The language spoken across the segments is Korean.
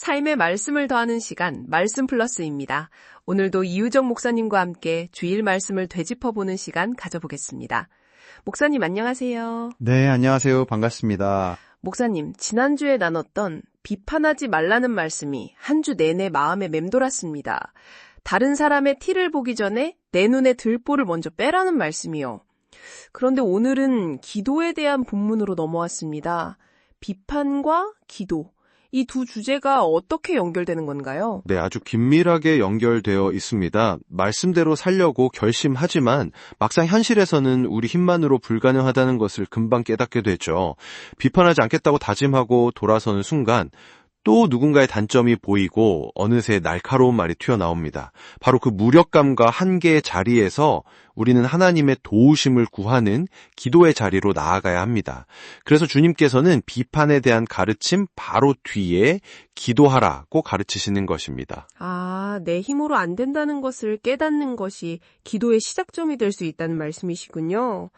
삶의 말씀을 더하는 시간, 말씀 플러스입니다. 오늘도 이유정 목사님과 함께 주일 말씀을 되짚어보는 시간 가져보겠습니다. 목사님 안녕하세요. 네, 안녕하세요. 반갑습니다. 목사님, 지난주에 나눴던 비판하지 말라는 말씀이 한 주 내내 마음에 맴돌았습니다. 다른 사람의 티를 보기 전에 내 눈에 들보를 먼저 빼라는 말씀이요. 그런데 오늘은 기도에 대한 본문으로 넘어왔습니다. 비판과 기도. 이 두 주제가 어떻게 연결되는 건가요? 네, 아주 긴밀하게 연결되어 있습니다. 말씀대로 살려고 결심하지만 막상 현실에서는 우리 힘만으로 불가능하다는 것을 금방 깨닫게 되죠. 비판하지 않겠다고 다짐하고 돌아서는 순간 또 누군가의 단점이 보이고 어느새 날카로운 말이 튀어나옵니다. 바로 그 무력감과 한계의 자리에서 우리는 하나님의 도우심을 구하는 기도의 자리로 나아가야 합니다. 그래서 주님께서는 비판에 대한 가르침 바로 뒤에 기도하라고 가르치시는 것입니다. 내 힘으로 안 된다는 것을 깨닫는 것이 기도의 시작점이 될 수 있다는 말씀이시군요.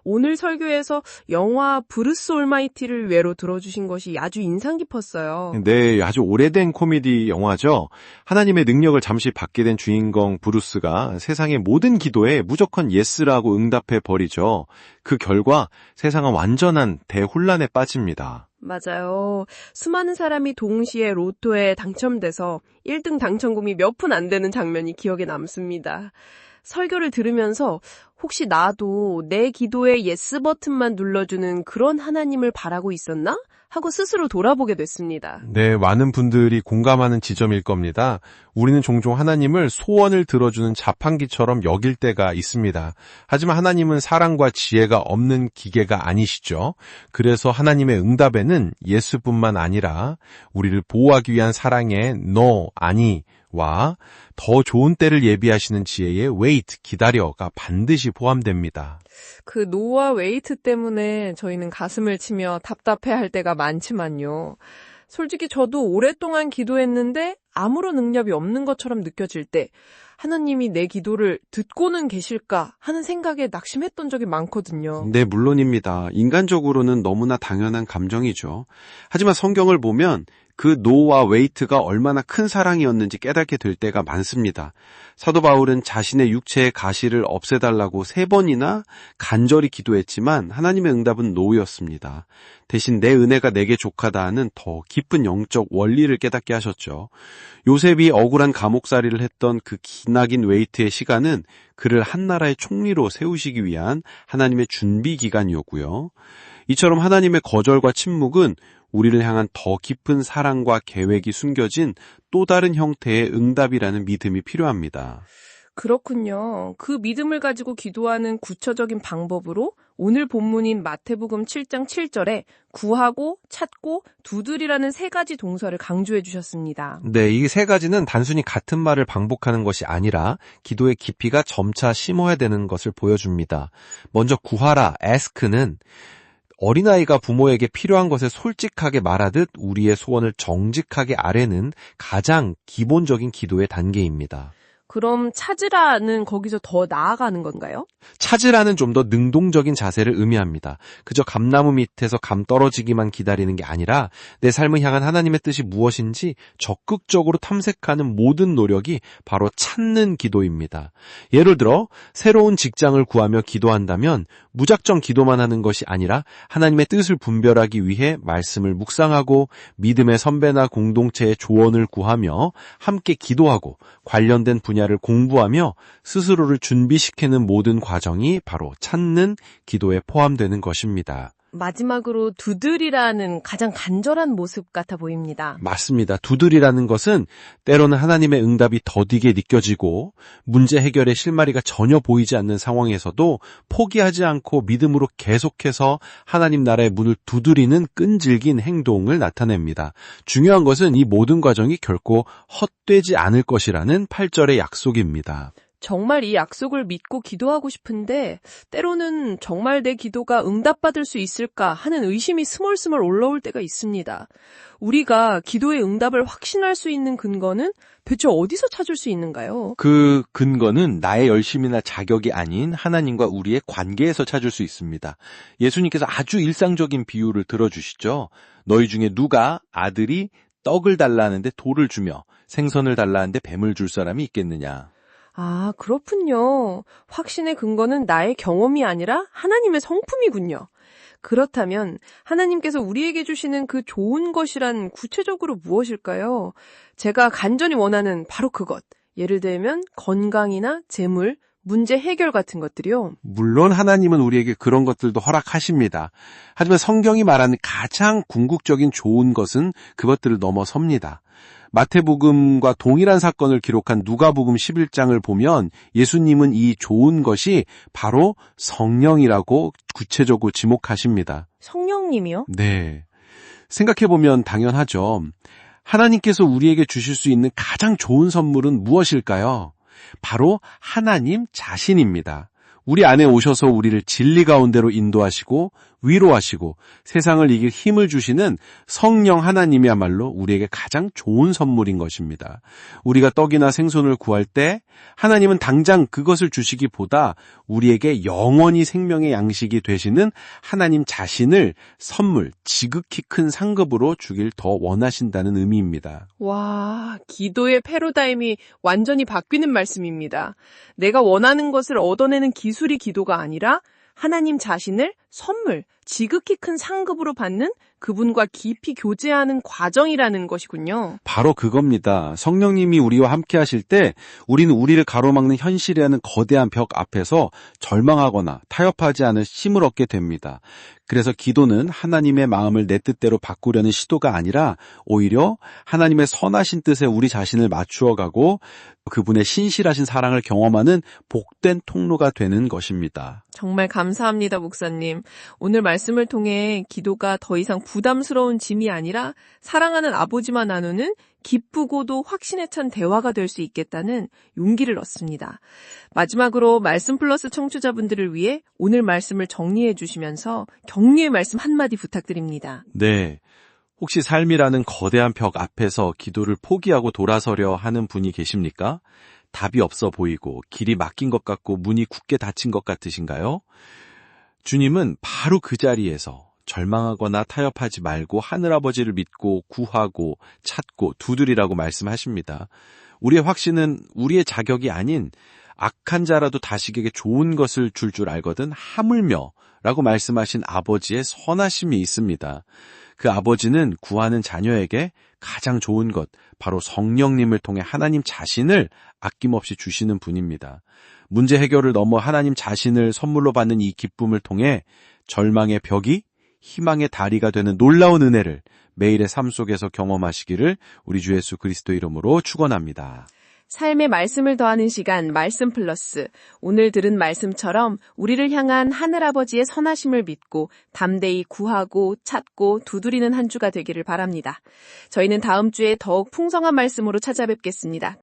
오늘 설교에서 영화 브루스 올마이티를 외로 들어주신 것이 아주 인상 깊었어요. 네, 아주 오래된 코미디 영화죠. 하나님의 능력을 잠시 받게 된 주인공 브루스가 세상의 모든 기도에 무조건 예스라고 응답해 버리죠. 그 결과 세상은 완전한 대혼란에 빠집니다. 맞아요. 수많은 사람이 동시에 로또에 당첨돼서 1등 당첨금이 몇 푼 안 되는 장면이 기억에 남습니다. 설교를 들으면서 혹시 나도 내 기도에 예스 버튼만 눌러주는 그런 하나님을 바라고 있었나? 하고 스스로 돌아보게 됐습니다. 네, 많은 분들이 공감하는 지점일 겁니다. 우리는 종종 하나님을 소원을 들어주는 자판기처럼 여길 때가 있습니다. 하지만 하나님은 사랑과 지혜가 없는 기계가 아니시죠. 그래서 하나님의 응답에는 예수뿐만 아니라 우리를 보호하기 위한 사랑의 no, 아니, 와 더 좋은 때를 예비하시는 지혜의 wait, 기다려가 반드시 포함됩니다. 그 노와 웨이트 때문에 저희는 가슴을 치며 답답해할 때가 많지만요. 솔직히 저도 오랫동안 기도했는데 아무런 응답이 없는 것처럼 느껴질 때 하나님이 내 기도를 듣고는 계실까 하는 생각에 낙심했던 적이 많거든요. 네, 물론입니다. 인간적으로는 너무나 당연한 감정이죠. 하지만 성경을 보면 그 노와 웨이트가 얼마나 큰 사랑이었는지 깨닫게 될 때가 많습니다. 사도 바울은 자신의 육체의 가시를 없애달라고 3번이나 간절히 기도했지만 하나님의 응답은 노였습니다. 대신 내 은혜가 내게 족하다 하는 더 깊은 영적 원리를 깨닫게 하셨죠. 요셉이 억울한 감옥살이를 했던 그 기나긴 웨이트의 시간은 그를 한 나라의 총리로 세우시기 위한 하나님의 준비 기간이었고요. 이처럼 하나님의 거절과 침묵은 우리를 향한 더 깊은 사랑과 계획이 숨겨진 또 다른 형태의 응답이라는 믿음이 필요합니다. 그렇군요. 그 믿음을 가지고 기도하는 구체적인 방법으로 오늘 본문인 마태복음 7장 7절에 구하고 찾고 두드리라는 3가지 동사를 강조해 주셨습니다. 네, 이 3가지는 단순히 같은 말을 반복하는 것이 아니라 기도의 깊이가 점차 심어야 되는 것을 보여줍니다. 먼저 구하라, ask는 어린아이가 부모에게 필요한 것을 솔직하게 말하듯 우리의 소원을 정직하게 아뢰는 가장 기본적인 기도의 단계입니다. 그럼 찾으라는 거기서 더 나아가는 건가요? 찾으라는 좀 더 능동적인 자세를 의미합니다. 그저 감나무 밑에서 감 떨어지기만 기다리는 게 아니라 내 삶을 향한 하나님의 뜻이 무엇인지 적극적으로 탐색하는 모든 노력이 바로 찾는 기도입니다. 예를 들어 새로운 직장을 구하며 기도한다면 무작정 기도만 하는 것이 아니라 하나님의 뜻을 분별하기 위해 말씀을 묵상하고 믿음의 선배나 공동체의 조언을 구하며 함께 기도하고 관련된 분야를 공부하며 스스로를 준비시키는 모든 과정이 바로 찾는 기도에 포함되는 것입니다. 마지막으로 두드리라는 가장 간절한 모습 같아 보입니다. 맞습니다. 두드리라는 것은 때로는 하나님의 응답이 더디게 느껴지고 문제 해결의 실마리가 전혀 보이지 않는 상황에서도 포기하지 않고 믿음으로 계속해서 하나님 나라의 문을 두드리는 끈질긴 행동을 나타냅니다. 중요한 것은 이 모든 과정이 결코 헛되지 않을 것이라는 8절의 약속입니다. 정말 이 약속을 믿고 기도하고 싶은데 때로는 정말 내 기도가 응답받을 수 있을까 하는 의심이 스멀스멀 올라올 때가 있습니다. 우리가 기도의 응답을 확신할 수 있는 근거는 대체 어디서 찾을 수 있는가요? 그 근거는 나의 열심이나 자격이 아닌 하나님과 우리의 관계에서 찾을 수 있습니다. 예수님께서 아주 일상적인 비유를 들어주시죠. 너희 중에 누가 아들이 떡을 달라는데 돌을 주며 생선을 달라는데 뱀을 줄 사람이 있겠느냐. 아, 그렇군요. 확신의 근거는 나의 경험이 아니라 하나님의 성품이군요. 그렇다면 하나님께서 우리에게 주시는 그 좋은 것이란 구체적으로 무엇일까요? 제가 간절히 원하는 바로 그것. 예를 들면 건강이나 재물, 문제 해결 같은 것들이요. 물론 하나님은 우리에게 그런 것들도 허락하십니다. 하지만 성경이 말하는 가장 궁극적인 좋은 것은 그것들을 넘어섭니다. 마태복음과 동일한 사건을 기록한 누가복음 11장을 보면 예수님은 이 좋은 것이 바로 성령이라고 구체적으로 지목하십니다. 성령님이요? 네. 생각해보면 당연하죠. 하나님께서 우리에게 주실 수 있는 가장 좋은 선물은 무엇일까요? 바로 하나님 자신입니다. 우리 안에 오셔서 우리를 진리 가운데로 인도하시고 위로하시고 세상을 이길 힘을 주시는 성령 하나님이야말로 우리에게 가장 좋은 선물인 것입니다. 우리가 떡이나 생선을 구할 때 하나님은 당장 그것을 주시기보다 우리에게 영원히 생명의 양식이 되시는 하나님 자신을 선물, 지극히 큰 상급으로 주길 더 원하신다는 의미입니다. 와, 기도의 패러다임이 완전히 바뀌는 말씀입니다. 내가 원하는 것을 얻어내는 기술이 기도가 아니라 하나님 자신을 선물, 지극히 큰 상급으로 받는 그분과 깊이 교제하는 과정이라는 것이군요. 바로 그겁니다. 성령님이 우리와 함께 하실 때 우리는 우리를 가로막는 현실이라는 거대한 벽 앞에서 절망하거나 타협하지 않을 힘을 얻게 됩니다. 그래서 기도는 하나님의 마음을 내 뜻대로 바꾸려는 시도가 아니라 오히려 하나님의 선하신 뜻에 우리 자신을 맞추어가고 그분의 신실하신 사랑을 경험하는 복된 통로가 되는 것입니다. 정말 감사합니다, 목사님. 오늘 말씀을 통해 기도가 더 이상 부담스러운 짐이 아니라 사랑하는 아버지와 나누는 기쁘고도 확신에 찬 대화가 될 수 있겠다는 용기를 얻습니다. 마지막으로 말씀 플러스 청취자분들을 위해 오늘 말씀을 정리해 주시면서 격려의 말씀 한마디 부탁드립니다. 네. 혹시 삶이라는 거대한 벽 앞에서 기도를 포기하고 돌아서려 하는 분이 계십니까? 답이 없어 보이고 길이 막힌 것 같고 문이 굳게 닫힌 것 같으신가요? 주님은 바로 그 자리에서 절망하거나 타협하지 말고 하늘아버지를 믿고 구하고 찾고 두드리라고 말씀하십니다. 우리의 확신은 우리의 자격이 아닌 악한 자라도 다시에게 좋은 것을 줄 알거든 하물며 라고 말씀하신 아버지의 선하심이 있습니다. 그 아버지는 구하는 자녀에게 가장 좋은 것, 바로 성령님을 통해 하나님 자신을 아낌없이 주시는 분입니다. 문제 해결을 넘어 하나님 자신을 선물로 받는 이 기쁨을 통해 절망의 벽이 희망의 다리가 되는 놀라운 은혜를 매일의 삶 속에서 경험하시기를 우리 주 예수 그리스도 이름으로 축원합니다. 삶의 말씀을 더하는 시간 말씀 플러스. 오늘 들은 말씀처럼 우리를 향한 하늘아버지의 선하심을 믿고 담대히 구하고 찾고 두드리는 한 주가 되기를 바랍니다. 저희는 다음 주에 더욱 풍성한 말씀으로 찾아뵙겠습니다.